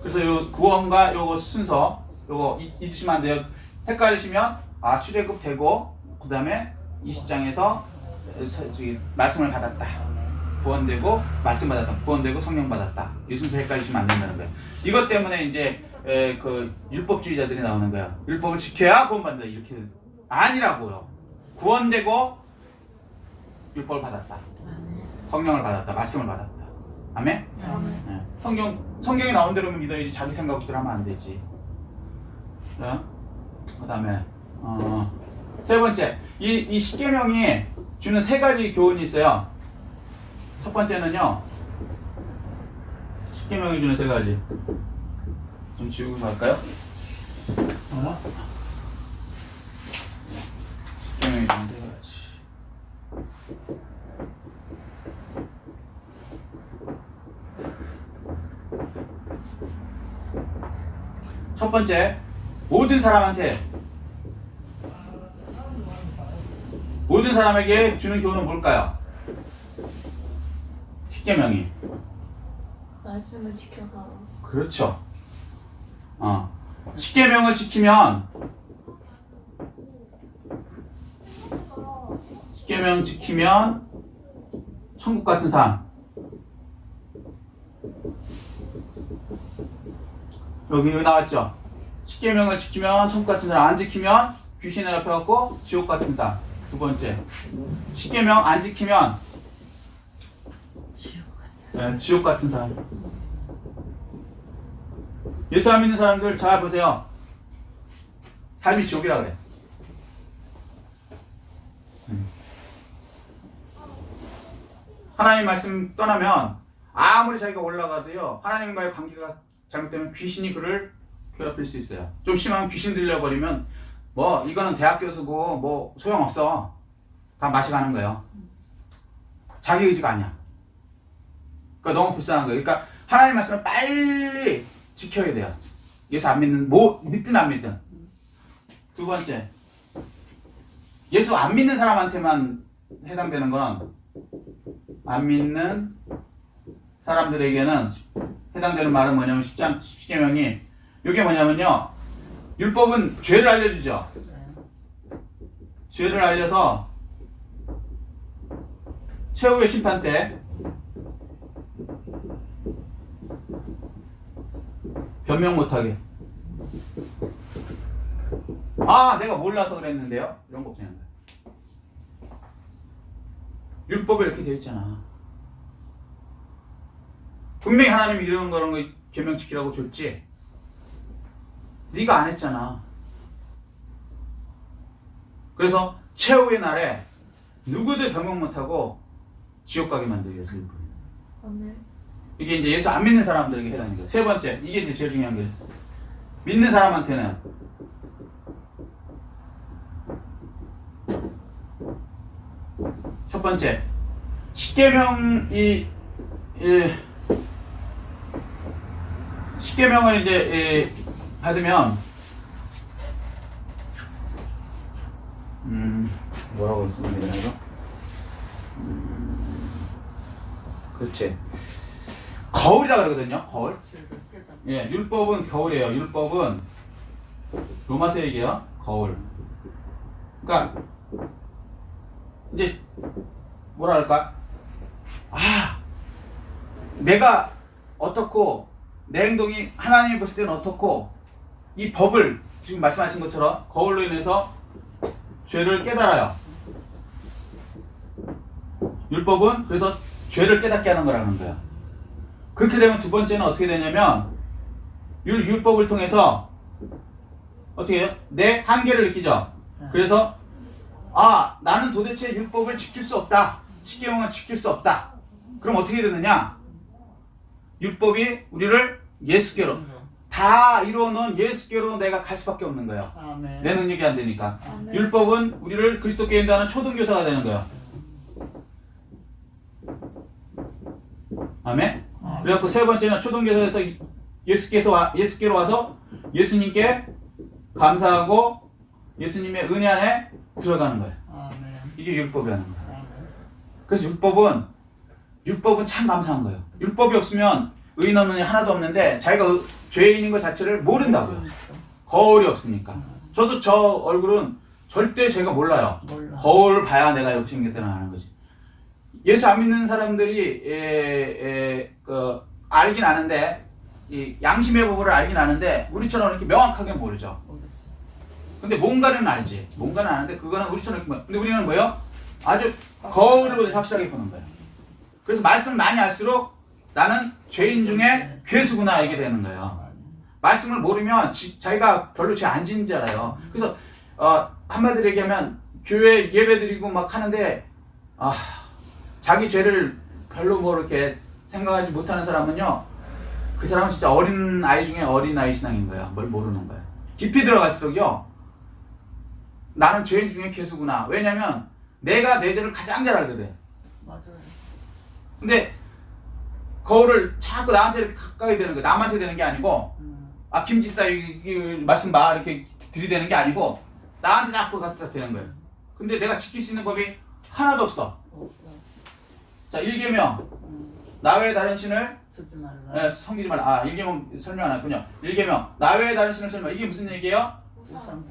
그래서 요 구원과 요거 순서 요거 잊으시면 안 돼요. 헷갈리시면 출애굽 되고 그 다음에 20장에서 말씀을 받았다. 구원되고 말씀 받았다. 구원되고 성령 받았다. 이 순서 헷갈리시면 안 된다는 거예요. 이것 때문에 이제 그 율법주의자들이 나오는 거예요. 율법을 지켜야 구원받는다. 이렇게 아니라고요. 구원되고 율법을 받았다. 성령을 받았다. 말씀을 받았다. 아멘? 아멘. 네. 성경에 나온 대로 믿어야지 자기 생각대로 하면 안 되지. 자, 그 다음에 세 번째, 이 십계명이 주는 세 가지 교훈이 있어요. 첫 번째는요, 십계명이 주는 세 가지. 좀 지우고 갈까요? 십계명이 주는 세 가지. 첫 번째, 모든 사람에게 주는 교훈은 뭘까요? 십계명이. 말씀을 지켜서. 그렇죠. 십계명을 지키면 천국 같은 삶. 여기 나왔죠. 십계명을 지키면 천국 같은 삶, 안 지키면 귀신에 잡혀갖고 지옥 같은 삶. 두 번째, 십계명 안 지키면 지옥 같은 삶. 예수 안 믿는 사람들 잘 보세요. 삶이 지옥이라 그래. 하나님 말씀 떠나면 아무리 자기가 올라가도요, 하나님과의 관계가 잘못되면 귀신이 그를 괴롭힐 수 있어요. 좀 심하면 귀신 들려버리면 뭐 이거는 대학 교수고 뭐 소용없어. 다 마시가는 거예요. 자기 의지가 아니야. 그러니까 너무 불쌍한 거예요. 그러니까 하나님 말씀을 빨리 지켜야 돼요. 예수 안 믿는, 믿든 안 믿든. 두 번째, 예수 안 믿는 사람한테만 해당되는 건, 안 믿는 사람들에게는 해당되는 말은 뭐냐면 십계명이, 이게 뭐냐면요, 율법은 죄를 알려주죠. 죄를 알려서 최후의 심판 때 변명 못하게. 내가 몰라서 그랬는데요. 이런 거 없잖아요. 율법에 이렇게 되어 있잖아. 분명히 하나님이 이런 거 계명 지키라고 줬지. 네가 안 했잖아. 그래서 최후의 날에 누구도 변명 못하고 지옥 가게 만들어요. 아멘. 이게 이제 예수 안 믿는 사람들에게 해당하는 거예요. 세 번째, 이게 이제 제일 중요한 거예요. 믿는 사람한테는 첫 번째, 십계명을 이제 받으면 뭐라고 쓰면 되나 이거? 그렇지. 거울이라 그러거든요. 거울. 예, 율법은 겨울이에요. 율법은 로마서 얘기예요. 거울. 그러니까 이제 뭐라 할까? 내가 어떻고 내 행동이 하나님이 보실 때는 어떻고 이 법을 지금 말씀하신 것처럼 거울로 인해서 죄를 깨달아요. 율법은 그래서 죄를 깨닫게 하는 거라는 거야. 그렇게 되면 두 번째는 어떻게 되냐면 율법을 통해서 어떻게 해요? 내 한계를 느끼죠. 그래서 나는 도대체 율법을 지킬 수 없다. 십계명은 지킬 수 없다. 그럼 어떻게 되느냐? 율법이 우리를 예수께로 다 이루어놓은 예수께로 내가 갈 수밖에 없는 거예요. 아멘. 내 능력이 안 되니까. 아멘. 율법은 우리를 그리스도께 인도하는 초등교사가 되는 거예요. 아멘? 그래갖고 세 번째는 초등교사에서 예수께로 와서 예수님께 감사하고 예수님의 은혜 안에 들어가는 거예요. 아멘. 이게 율법이라는 거예요. 아멘. 그래서 율법은 참 감사한 거예요. 율법이 없으면 의인 없는 일 하나도 없는데 자기가 죄인인 것 자체를 모른다고요. 거울이 없으니까. 저도 저 얼굴은 절대 제가 몰라요. 몰라. 거울을 봐야 내가 이렇게 생겼다는 하는 거지. 예수 안 믿는 사람들이 알긴 아는데 이 양심의 법을 알긴 아는데 우리처럼 이렇게 명확하게 모르죠. 근데 뭔가는 알지. 뭔가는 아는데 그거는 우리처럼 이렇게 근데 우리는 뭐요? 아주 거울을 보듯이 확실하게 보는 거예요. 그래서 말씀 많이 할수록 나는 죄인 중에 괴수구나 이게 되는 거예요. 말씀을 모르면 자기가 별로 죄 안 지는 줄 알아요. 그래서 한마디로 얘기하면 교회 예배드리고 막 하는데 자기 죄를 별로 뭐 이렇게 생각하지 못하는 사람은요, 그 사람은 진짜 어린 아이 중에 어린 아이 신앙인 거야. 뭘 모르는 거야. 깊이 들어갈수록요, 나는 죄인 중에 괴수구나. 왜냐면 내가 내 죄를 가장 잘 알거든. 맞아요. 근데 거울을 자꾸 나한테 이렇게 가까이 되는 거야. 남한테 되는 게 아니고, 김지사 이 말씀 봐 이렇게 들이대는 게 아니고 나한테 자꾸 갖다 대는 거예요. 근데 내가 지킬 수 있는 법이 하나도 없어. 없어. 자, 1계명 나 외에 다른 신을 주지 말라. 섬기지 말라. 1계명 설명 안 했군요. 1계명 나 외에 다른 신을 설명. 이게 무슨 얘기예요? 우상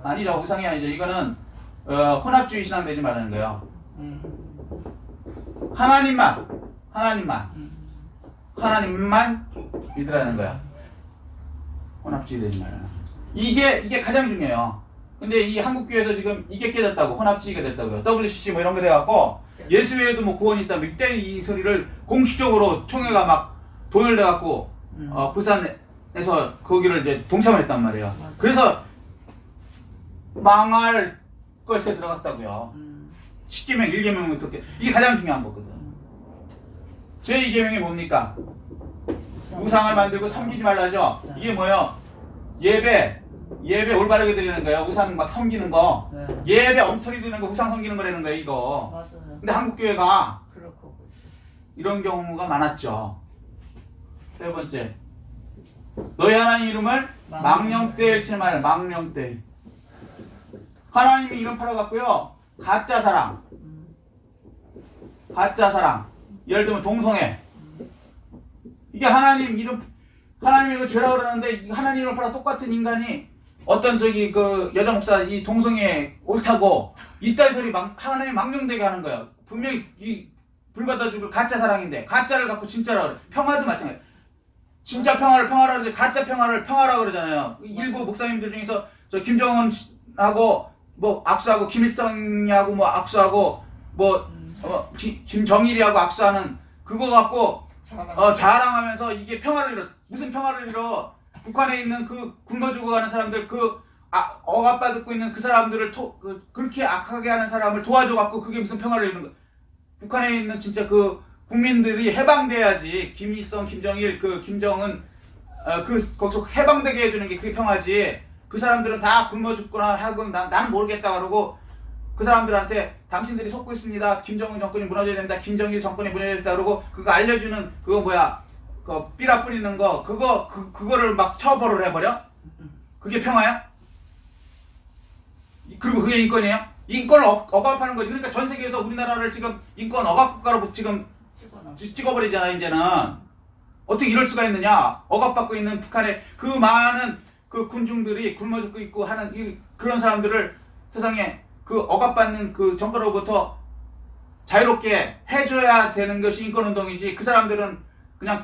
아니죠. 우상이 아니죠. 이거는 혼합주의 신앙 되지 말라는 거예요. 하나님만 믿으라는 거야. 혼합주의 되지 말라. 이게 가장 중요해요. 근데 이 한국교회에서 지금 이게 깨졌다고, 혼합주의가 됐다고요. WCC 뭐 이런 거 돼갖고 예수 외에도 뭐 구원이 있다, 이때 이 소리를 공식적으로 총회가 막 돈을 내갖고 부산에서 거기를 이제 동참을 했단 말이에요. 그래서 망할 것에 들어갔다고요. 10계명, 1계명은 그렇게. 이게 가장 중요한 거거든. 제2계명이 뭡니까? 우상을 만들고 섬기지 말라죠. 이게 뭐예요? 예배 올바르게 드리는 거예요. 우상 막 섬기는 거. 네. 예배 엉터리 드리는 거, 우상 섬기는 거라는 거예요, 이거. 맞아요. 근데 한국교회가 그렇고 이런 경우가 많았죠. 세 번째, 너희 하나님 이름을 망령되이 일치 말라. 망령되이. 하나님이 이름 팔아갖고요, 가짜 사랑. 예를 들면 동성애. 이게 하나님이 이거 죄라 그러는데 하나님 이름 팔아 똑같은 인간이 어떤 그 여자 목사 이 동성애 옳다고 이따위 소리 하나님 망령되게 하는 거예요. 분명히 이 불받아 죽을 가짜 사랑인데 가짜를 갖고 진짜라 그래. 평화도 마찬가지. 진짜 평화를 평화라 그러는데 가짜 평화를 평화라 그러잖아요. 일부 목사님들 중에서 저 김정은하고 뭐 악수하고 김일성이하고 뭐 악수하고 김정일이하고 악수하는 그거 갖고 자랑하면서 이게 평화를 이뤄. 무슨 평화를 이뤄? 북한에 있는 그 굶어 죽어가는 사람들, 억압받고 있는 그 사람들을 그렇게 악하게 하는 사람을 도와줘갖고 그게 무슨 평화를 이루는 거야? 북한에 있는 진짜 그 국민들이 해방돼야지. 김일성, 김정일, 김정은 거기서 해방되게 해주는 게 그게 평화지. 그 사람들은 다 굶어 죽거나 하고 나는 모르겠다 그러고 그 사람들한테 당신들이 속고 있습니다. 김정은 정권이 무너져야 된다. 김정일 정권이 무너져야 된다. 그러고 그거 알려주는 삐라 뿌리는 거 그거를 막 처벌을 해버려? 그게 평화야? 그리고 그게 인권이에요? 인권을 억압하는 거지. 그러니까 전 세계에서 우리나라를 지금 인권 억압 국가로 지금 찍어버리잖아. 이제는 어떻게 이럴 수가 있느냐? 억압받고 있는 북한의 그 많은 그 군중들이 굶어 죽고 있고 하는 그런 사람들을 세상에 그 억압받는 그 정권으로부터 자유롭게 해줘야 되는 것이 인권운동이지. 그 사람들은 그냥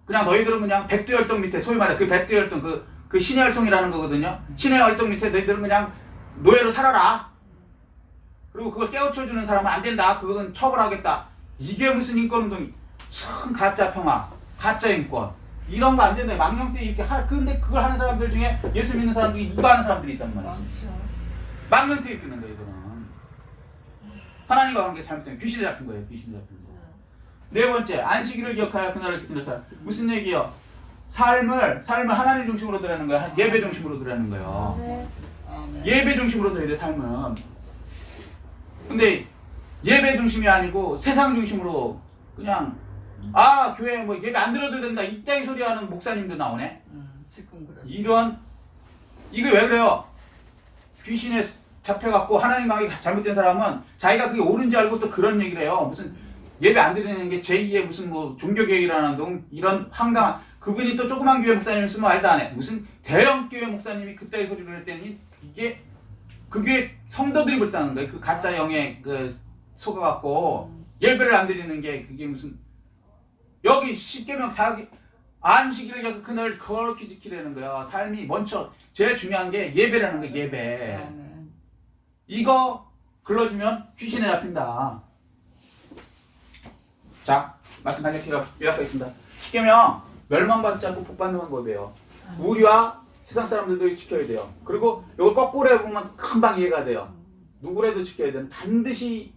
너희들은 그냥 백두혈통 밑에, 소위 말해 그 백두혈통 그 신의 혈통이라는 거거든요. 신의 혈통 밑에 너희들은 그냥 노예로 살아라. 그리고 그걸 깨우쳐주는 사람은 안 된다. 그건 처벌하겠다. 이게 무슨 인권운동이? 가짜 평화, 가짜 인권 이런 거 안 된다. 망령때 이렇게 근데 그걸 하는 사람들 중에 예수 믿는 사람 중에 이거 하는 사람들이 있단 말이지. 망령때 이끄는 거예요. 이거는 하나님과 관계 잘못되면 귀신에 잡힌 거예요. 귀신에 잡힌 거. 네 번째, 안식일을 기억하여 그날을 기념하라. 무슨 얘기예요? 삶을 하나님 중심으로 드리는 거야. 예배 중심으로 드리는 거예요. 네. 예배 중심으로 드려야 돼, 삶은. 근데 예배 중심이 아니고 세상 중심으로 그냥 교회 뭐 예배 안 드려도 된다 이따위 소리 하는 목사님도 나오네. 이거 왜 그래요? 귀신에 잡혀갖고 하나님 관계 잘못된 사람은 자기가 그게 옳은지 알고 또 그런 얘기를 해요. 무슨 예배 안 드리는 게 제2의 무슨 뭐 종교개혁이라는 동 이런 황당한. 그분이 또 조그만 교회 목사님 있으면 말도 안 해. 무슨 대형 교회 목사님이 그따위 소리를 했더니 그게 성도들이 불쌍한 거예요. 그 가짜 영에 속아갖고 예배를 안 드리는 게 그게 무슨. 여기 10계명 4개 안식일을 그날 거룩히 지키라는 거야. 삶이 먼저 제일 중요한 게 예배라는 거야. 예배. 이거 글러주면 귀신에 잡힌다. 자, 말씀 반역해가 요약하겠습니다. 십계명 멸망받지 않고 복받는 방법이에요. 우리와 세상 사람들도 지켜야 돼요. 그리고 이걸 거꾸로 해보면 금방 이해가 돼요. 누구라도 지켜야 되는 반드시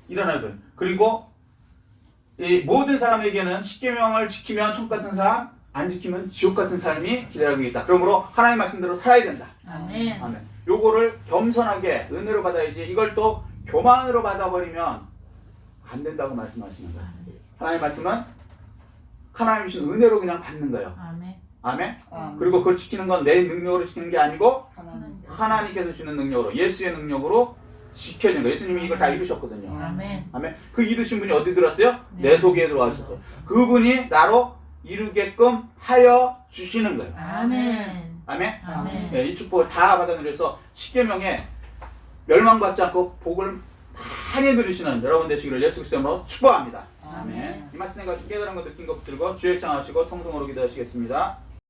일어나야 돼요. 그리고 이 모든 사람에게는 십계명을 지키면 천국 같은 삶, 안 지키면 지옥 같은 삶이 기다리고 있다. 그러므로 하나님 말씀대로 살아야 된다. 아멘. 아멘. 요거를 겸손하게 은혜로 받아야지 이걸 또 교만으로 받아버리면 안 된다고 말씀하시는 거예요. 하나님 말씀은 하나님 주신 은혜로 그냥 받는 거예요. 아멘. 아멘. 아멘. 그리고 그걸 지키는 건 내 능력으로 지키는 게 아니고 하나님. 하나님께서 주는 능력으로, 예수의 능력으로 지켜지는 거예요. 예수님이 이걸 다 이루셨거든요. 아멘. 아멘. 그 이루신 분이 어디 들어왔어요? 네. 내 속에 들어와셔서 그분이 나로 이루게끔 하여 주시는 거예요. 아멘. 아멘. 아멘. 예, 이 축복을 다 받아들여서 십계명에 멸망받지 않고 복을 많이 누리시는 여러분 되시기를 예수 그리스도 이름으로 축복합니다. 아멘. 이 말씀 내가 깨달은 거 느낀 거 붙들고 주의 창하시고 통성으로 기도하시겠습니다.